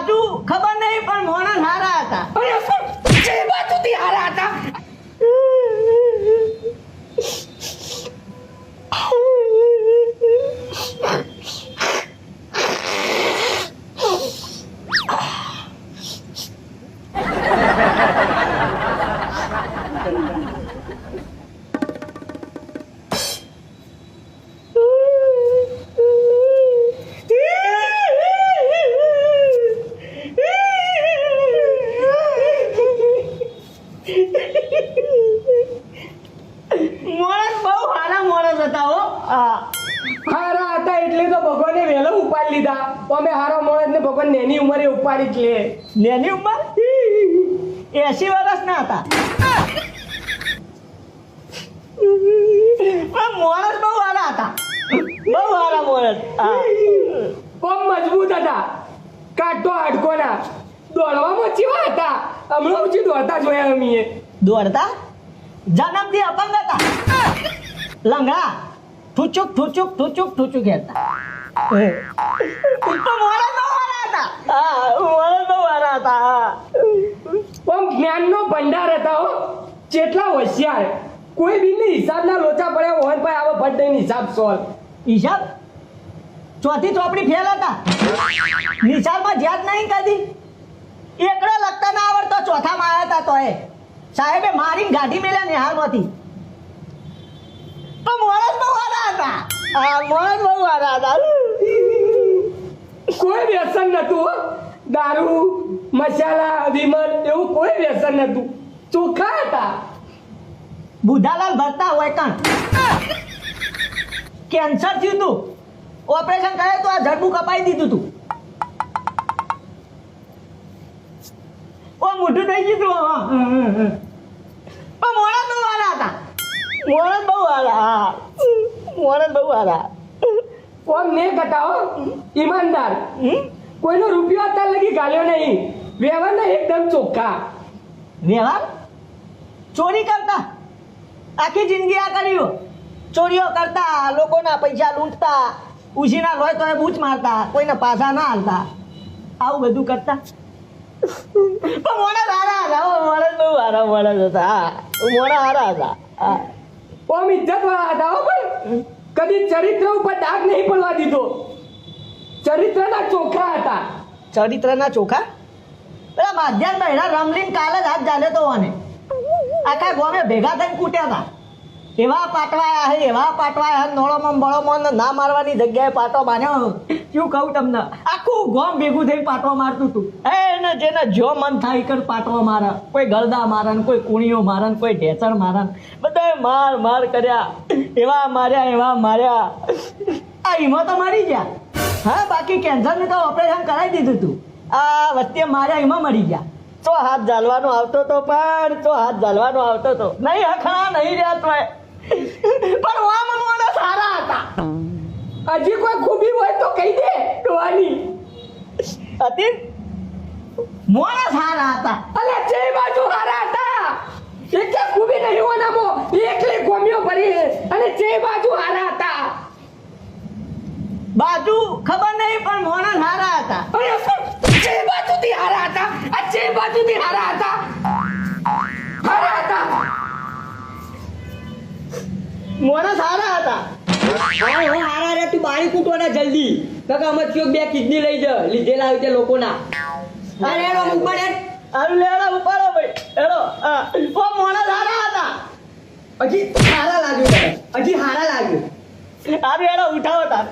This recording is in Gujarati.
બાજુ ખબર નહીં પણ મોણા સારા હતા. અરે શું જે બાજુથી હારા હતા? મોણસ બહુ સારા મોણસ હતા હો. હારા હતા એટલે તો ભગવાને વહેલો ઉપાડી લીધા. અમે હારા માણસને ભગવાન નેની ઉંમરે ઉપાડી જ લે. નેની ઉંમર 80 વર્ષના હતા. પણ મોણસ બહુ સારા હતા. બહુ સારા મોણસ. પગ મજબૂત હતા, કાટો હાડકોના. દોડવામાં ચેવા હતા? હમણાં ઉછી દોડતા જોયા અમે. દોડતા જન્મથી અપંગ હતા. લંગડા ઠુચુક ઠુચુક ઠુચુક ઠુચુક હતા. તો મોણસ બહુ સારા હતા. મોણસ બહુ સારા હતા. પણ જ્ઞાનનો ભંડાર હતા હો. જેટલા હોશિયાર. કોઈ બી હિસાબના લોચા પડ્યા હોય ભાઈ આવો ભટ્ટ હિસાબ સોલ્વ. હિસાબ ચોથી ચોપડી ફેલ હતા. નિશાળમાં જ્યાદ નહીં કદી. એકડો લખતા ના આવડતો ચોથામાં આવ્યા હતા તોય સાહેબે મારીને ગાડી મેલ્યા નિહાળમાંથી. તો મોણસ બહુ સારા હતા. મોણસ બહુ સારા હતા. કોઈ વ્યસન નતું હો. દારૂ મસાલા વિમલ એવું કોઈ વ્યસન નતું. ચોખ્ખા હતા. બુધાલાલ ભરતા હોય કણ કેન્સર થયું તું. ઓપરેશન કરે તો આ જડબું કપાઈ દીધું તું. ઓ મોઢું થઈ ગયું તું. પણ મોણસ બહુ સારા હતા. મોણસ બહુ સારા. મોણસ બહુ સારા. કોમ ને કટાઓ ઈમાનદાર. કોઈનો રૂપિયો અત્યાર લગી ગાલ્યો નહીં. વ્યવહારના એકદમ ચોખ્ખા. વ્યવહાર ચોરી કરતા આખી જિંદગી આ કર્યું. ચોરીઓ કરતા, લોકોના પૈસા લૂંટતા, ઉછીના લોય તો બૂચ મારતા, કોઈને પાછા ના હાલતા, આવું બધું કરતા. પણ મોણા સારા હતા. મોણા બહુ સારા મોણા હતા. મોણા સારા હતા. કોમ ઇજ્જત વાળા હતા હો. પણ કદી ચરિત્ર ઉપર ડાઘ નહીં પડવા દીધો. ચરિત્રના ચોખ્ખા હતા. ચરિત્રના ચોખા પેલા માધ્યાન બહેરા રમલીન કાલે જ હાથ ચાલે તો મને આખા ગામે ભેગા થઈને કૂટ્યા હતા. એવા પાટવાયા હે, એવા પાટવાયા હે. નોળોમાં બળોમાં ના મારવાની જગ્યાએ પાટો બાંધ્યો. શું કહું તમને, આખું ગામ ભેગું થઈને પાટો મારતું હતું. એને જેને જો મન થાય કર પાટો મારે. કોઈ ગળદા મારે ને કોઈ કુણીઓ મારે ને કોઈ ઢેચર મારે ને બધાએ માર માર કર્યા. એવા માર્યા, એવા માર્યા. આ ઈમાં તો મરી ગયા. હા, બાકી કેન્સરનું તો ઓપરેશન કરાવી દીધું હતું. આ વચ્ચે માર્યા એમાં મરી ગયા. તો હાથ ઝાલવાનો આવતો તો પણ તો હાથ ઝાલવાનો આવતો તો નહીં. હખણા નહીં રહ્યા તો પણ વામ મોણા સારા હતા. હજી કોઈ ખૂબી હોય તો કહી દે ડોવાની. હતી મોણા સારા હતા. અલે જે બાજુ હારા હતા. એક ખૂબી નહીં હોનામો એકલી ગોમીઓ ભરી અને જે બાજુ હારા હતા. બાજુ ખબર નહીં પણ મોણા સારા હતા. અરે શું જે બાજુથી હારા હતા? આ જે બાજુથી હારા હતા. હારા હતા. મોણા સારા હતા. હા હો હારા રે તું બારી કૂટવાના જલ્દી કાકા અમે થયો બે કિડની લઈ જ લીધેલા હોય તે લોકોના. અરે એનો ઉપર અરે લેડો ઉપાડો ભાઈ. એડો ઓ મોણા સારા હતા. હજી હારા લાગ્યું. હજી હારા લાગ્યું. અરે એડો ઉઠાવો તાર.